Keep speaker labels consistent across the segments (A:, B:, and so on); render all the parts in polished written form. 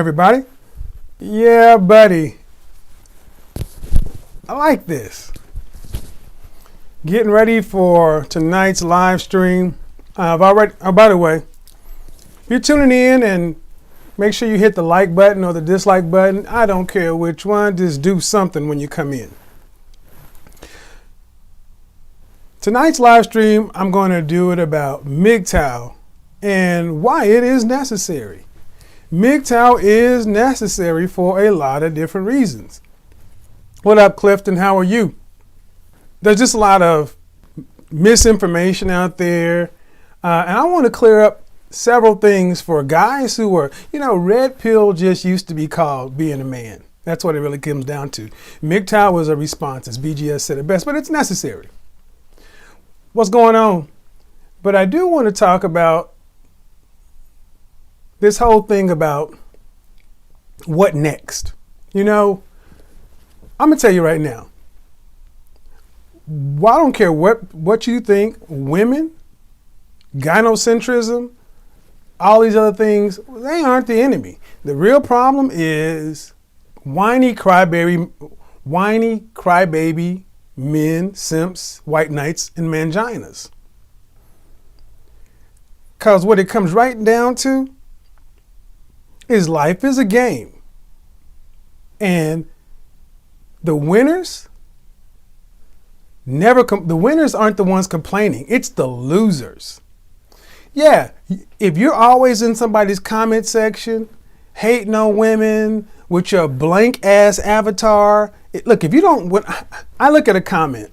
A: everybody. Yeah, buddy. I like this. Getting ready for tonight's live stream. By the way, if you're tuning in, and make sure you hit the like button or the dislike button. I don't care which one. Just do something when you come in. Tonight's live stream, I'm going to do it about mgtow and why it is necessary. mgtow is necessary for a lot of different reasons. What up, Clifton? How are you? There's just a lot of misinformation out there. And I want to clear up several things for guys who are, red pill just used to be called being a man. That's what it really comes down to. mgtow was a response, as BGS said it best, but it's necessary. What's going on? But I do want to talk about this whole thing about what next. I'm going to tell you right now. Well, I don't care what you think, women, gynocentrism, all these other things, they aren't the enemy. The real problem is whiny crybaby men, simps, white knights, and manginas. Because what it comes right down to is life is a game. And the winners the winners aren't the ones complaining. It's the losers. Yeah, if you're always in somebody's comment section, hating on women with your blank ass avatar. Look, if you don't, when I look at a comment,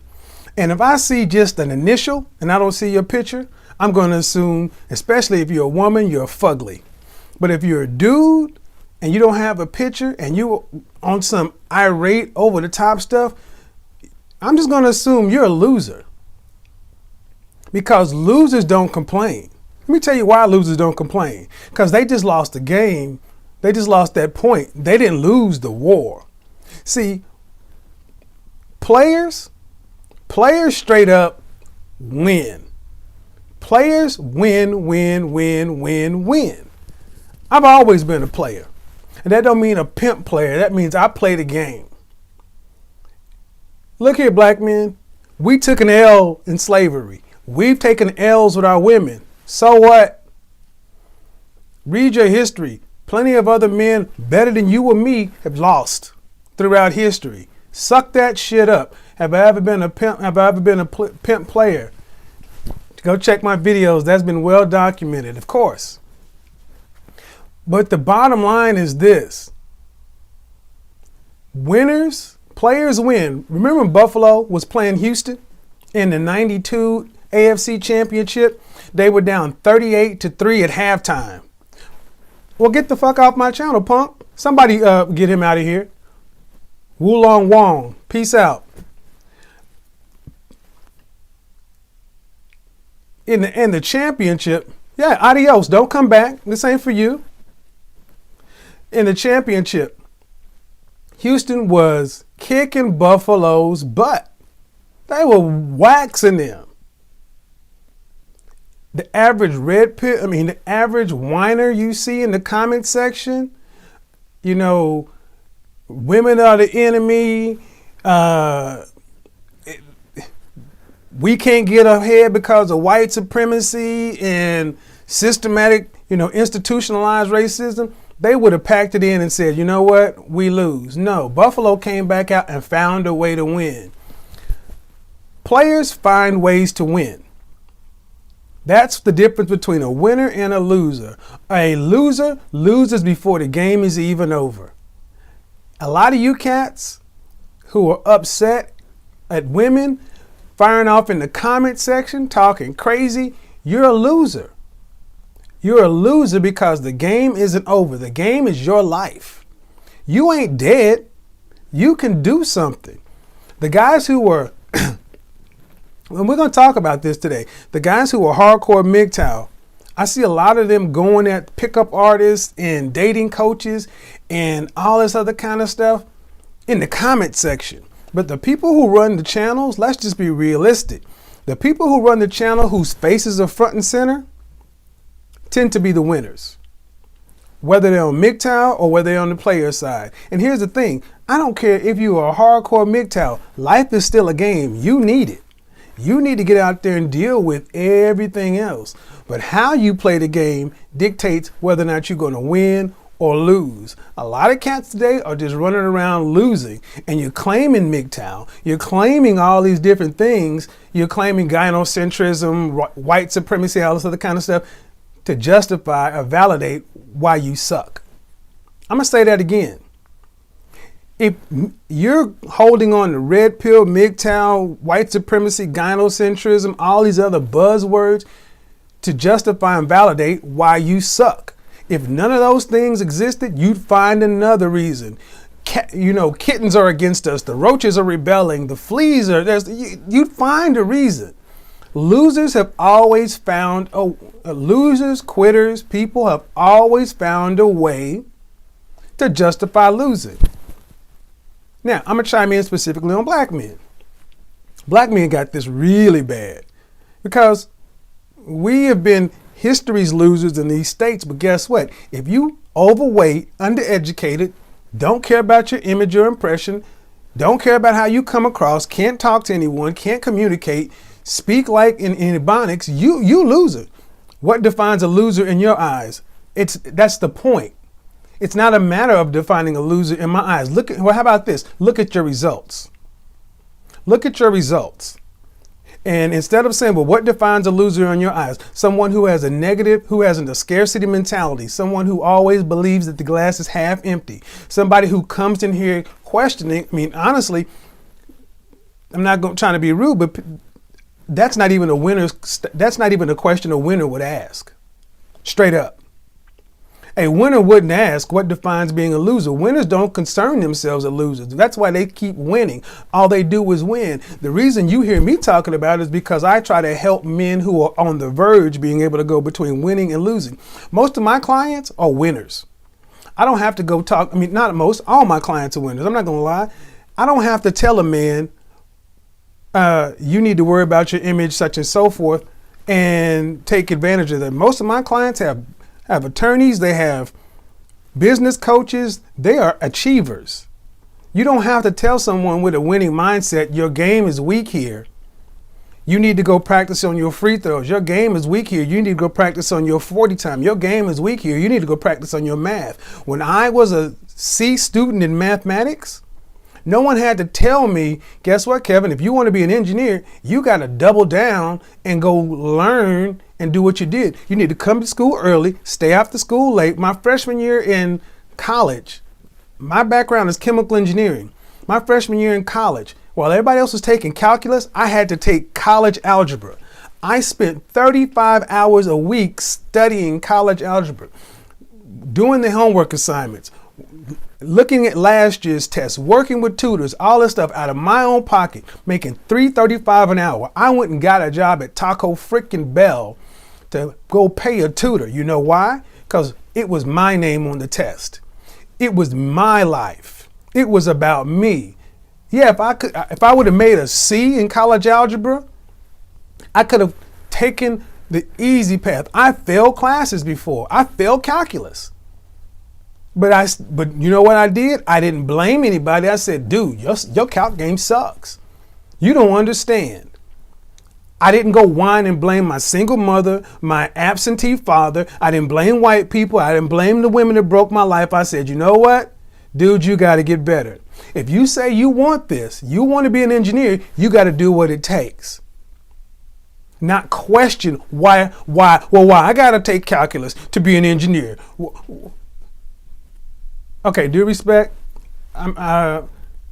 A: and if I see just an initial and I don't see your picture, I'm going to assume, especially if you're a woman, you're fugly. But if you're a dude and you don't have a picture and you on some irate over the top stuff, I'm just going to assume you're a loser. Because losers don't complain. Let me tell you why losers don't complain. Because they just lost the game. They just lost that point. They didn't lose the war. See, players straight up win. Players win. I've always been a player. And that don't mean a pimp player. That means I play the game. Look here, black men. We took an L in slavery. We've taken L's with our women. So what? Read your history. Plenty of other men better than you or me have lost throughout history. Suck that shit up. Have I ever been a pimp? Have I ever been a pimp player? Go check my videos. That's been well documented, of course. But the bottom line is this. Players win. Remember when Buffalo was playing Houston in the 92 AFC Championship? They were down 38-3 at halftime. Well, get the fuck off my channel, punk. Somebody get him out of here. Wulong Wong. Peace out. In the championship, yeah, adios. Don't come back. This ain't for you. In the championship, Houston was kicking Buffalo's butt. They were waxing them. The average the average whiner you see in the comment section, women are the enemy. We can't get ahead because of white supremacy and systematic, institutionalized racism. They would have packed it in and said, you know what, we lose. No, Buffalo came back out and found a way to win. Players find ways to win. That's the difference between a winner and a loser. A loser loses before the game is even over. A lot of you cats who are upset at women firing off in the comment section, talking crazy, you're a loser. You're a loser because the game isn't over. The game is your life. You ain't dead. You can do something. The guys who were, and we're going to talk about this today, the guys who are hardcore mgtow, I see a lot of them going at pickup artists and dating coaches and all this other kind of stuff in the comment section. But the people who run the channels, let's just be realistic. The people who run the channel whose faces are front and center tend to be the winners. whether they're on mgtow or whether they're on the player side. And here's the thing. I don't care if you are a hardcore mgtow. Life is still a game. You need it. You need to get out there and deal with everything else. But how you play the game dictates whether or not you're going to win or lose. A lot of cats today are just running around losing, and you're claiming mgtow. You're claiming all these different things. You're claiming gynocentrism, white supremacy, all this other kind of stuff to justify or validate why you suck. I'm going to say that again. If you're holding on to red pill, mgtow, white supremacy, gynocentrism, all these other buzzwords to justify and validate why you suck. If none of those things existed, you'd find another reason. Kittens are against us. The roaches are rebelling. The fleas are, you'd find a reason. Losers have always found, losers, quitters, people have always found a way to justify losing. Now, I'm going to chime in specifically on black men. Black men got this really bad because we have been history's losers in these states. But guess what? If you overweight, undereducated, don't care about your image or impression, don't care about how you come across, can't talk to anyone, can't communicate, speak like in Ebonics, you loser. What defines a loser in your eyes? That's the point. It's not a matter of defining a loser in my eyes. How about this? Look at your results. Look at your results. And instead of saying, well, what defines a loser in your eyes? Someone who has who has a scarcity mentality, someone who always believes that the glass is half empty, somebody who comes in here questioning. I mean, honestly, I'm not trying to be rude, but that's not even a question a winner would ask. Straight up. A winner wouldn't ask what defines being a loser. Winners don't concern themselves as losers. That's why they keep winning. All they do is win. The reason you hear me talking about it is because I try to help men who are on the verge being able to go between winning and losing. Most of my clients are winners. I don't have to go talk. I mean, not most, all my clients are winners. I'm not going to lie. I don't have to tell a man, you need to worry about your image, such and so forth, and take advantage of them. Most of my clients have attorneys, they have business coaches, they are achievers. You don't have to tell someone with a winning mindset, your game is weak here. You need to go practice on your free throws. Your game is weak here. You need to go practice on your 40 time. Your game is weak here. You need to go practice on your math. When I was a C student in mathematics, no one had to tell me, guess what, Kevin, if you want to be an engineer, you got to double down and go learn and do what you did. You need to come to school early, stay after school late. My freshman year in college, my background is chemical engineering. My freshman year in college, while everybody else was taking calculus, I had to take college algebra. I spent 35 hours a week studying college algebra, doing the homework assignments, looking at last year's tests, working with tutors, all this stuff out of my own pocket, making $3.35 an hour. I went and got a job at Taco frickin' Bell to go pay a tutor. You know why? Because it was my name on the test. It was my life. It was about me. Yeah, if I would have made a C in college algebra, I could have taken the easy path. I failed classes before. I failed calculus. But you know what I did? I didn't blame anybody. I said, dude, your calc game sucks. You don't understand. I didn't go whine and blame my single mother, my absentee father. I didn't blame white people. I didn't blame the women that broke my life. I said, you know what? Dude, you got to get better. If you say you want this, you want to be an engineer, you got to do what it takes. Not question why I got to take calculus to be an engineer. Okay, due respect,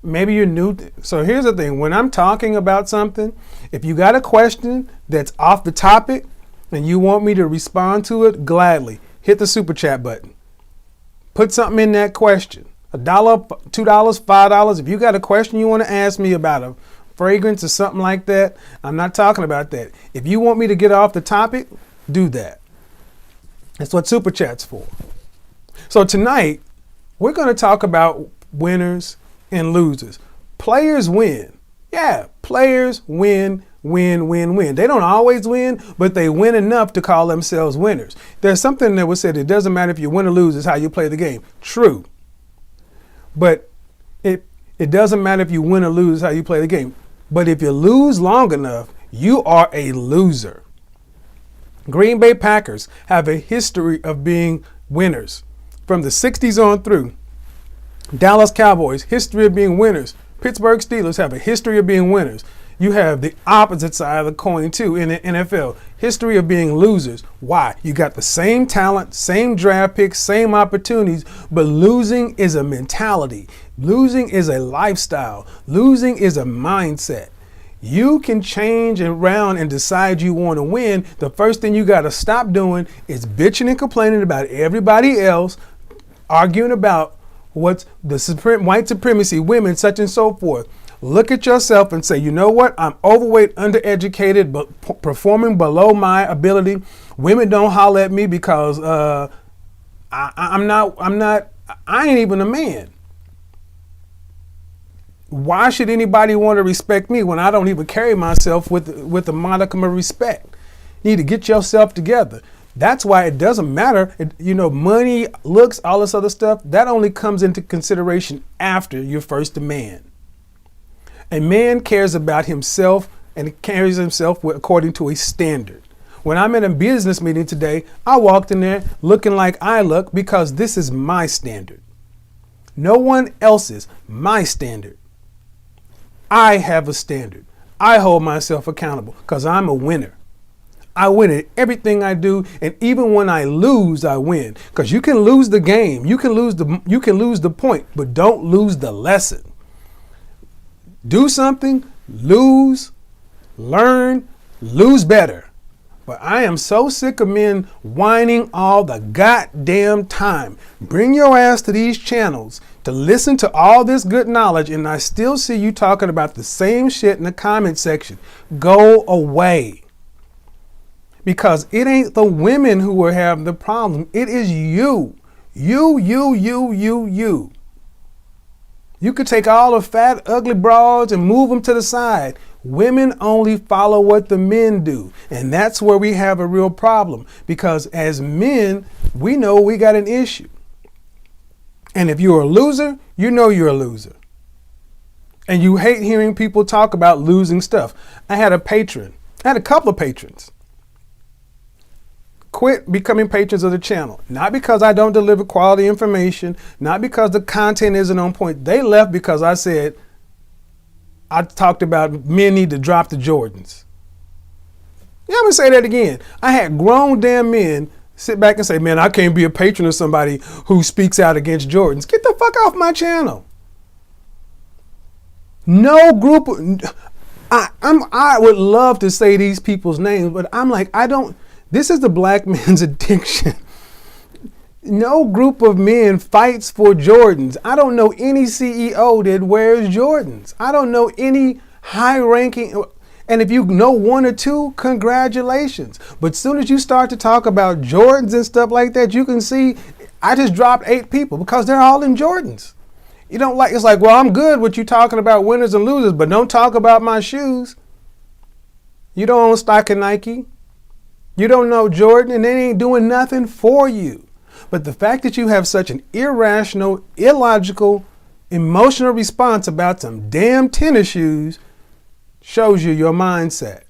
A: maybe you're new. So here's the thing. When I'm talking about something, if you got a question that's off the topic and you want me to respond to it, gladly hit the super chat button. Put something in that question. $1, $2, $5. If you got a question you want to ask me about a fragrance or something like that, I'm not talking about that. If you want me to get off the topic, do that. That's what super chat's for. So tonight, we're going to talk about winners and losers. Players win. Yeah, players win win, win, win. They don't always win, but they win enough to call themselves winners. There's something that was said, it doesn't matter if you win or lose, it's how you play the game. True. But it doesn't matter if you win or lose, how you play the game. But if you lose long enough, you are a loser. Green Bay Packers have a history of being winners. From the 60s on through, Dallas Cowboys, history of being winners. Pittsburgh Steelers have a history of being winners. You have the opposite side of the coin too in the NFL. History of being losers. Why? You got the same talent, same draft picks, same opportunities, but losing is a mentality. Losing is a lifestyle. Losing is a mindset. You can change around and decide you want to win. The first thing you got to stop doing is bitching and complaining about everybody else, arguing about what's the white supremacy, women, such and so forth. Look at yourself and say, you know what? I'm overweight, undereducated, but performing below my ability. Women don't holler at me because I ain't even a man. Why should anybody want to respect me when I don't even carry myself with a modicum of respect? You need to get yourself together. That's why it doesn't matter. Money, looks, all this other stuff, that only comes into consideration after you're first a man. A man cares about himself and carries himself according to a standard. When I'm in a business meeting today, I walked in there looking like I look because this is my standard. No one else's, my standard. I have a standard. I hold myself accountable because I'm a winner. I win at everything I do, and even when I lose, I win. Because you can lose the game, you can lose the point, but don't lose the lesson. Do something, lose, learn, lose better. But I am so sick of men whining all the goddamn time. Bring your ass to these channels to listen to all this good knowledge, and I still see you talking about the same shit in the comment section. Go away. Because it ain't the women who are having the problem. It is you. You. You could take all the fat, ugly broads and move them to the side. Women only follow what the men do. And that's where we have a real problem. Because as men, we know we got an issue. And if you're a loser, you know you're a loser. And you hate hearing people talk about losing stuff. I had a couple of patrons quit becoming patrons of the channel. Not because I don't deliver quality information, not because the content isn't on point. They left because I talked about men need to drop the Jordans. Yeah, I'm gonna say that again. I had grown damn men sit back and say, man, I can't be a patron of somebody who speaks out against Jordans. Get the fuck off my channel. No group I would love to say these people's names, but I'm like, this is the black man's addiction. No group of men fights for Jordans. I don't know any CEO that wears Jordans. I don't know any high-ranking, and if you know one or two, congratulations. But as soon as you start to talk about Jordans and stuff like that, you can see I just dropped 8 people because they're all in Jordans. It's like, well, I'm good with you talking about winners and losers, but don't talk about my shoes. You don't own stock in Nike. You don't know Jordan, and they ain't doing nothing for you. But the fact that you have such an irrational, illogical, emotional response about some damn tennis shoes shows you your mindset.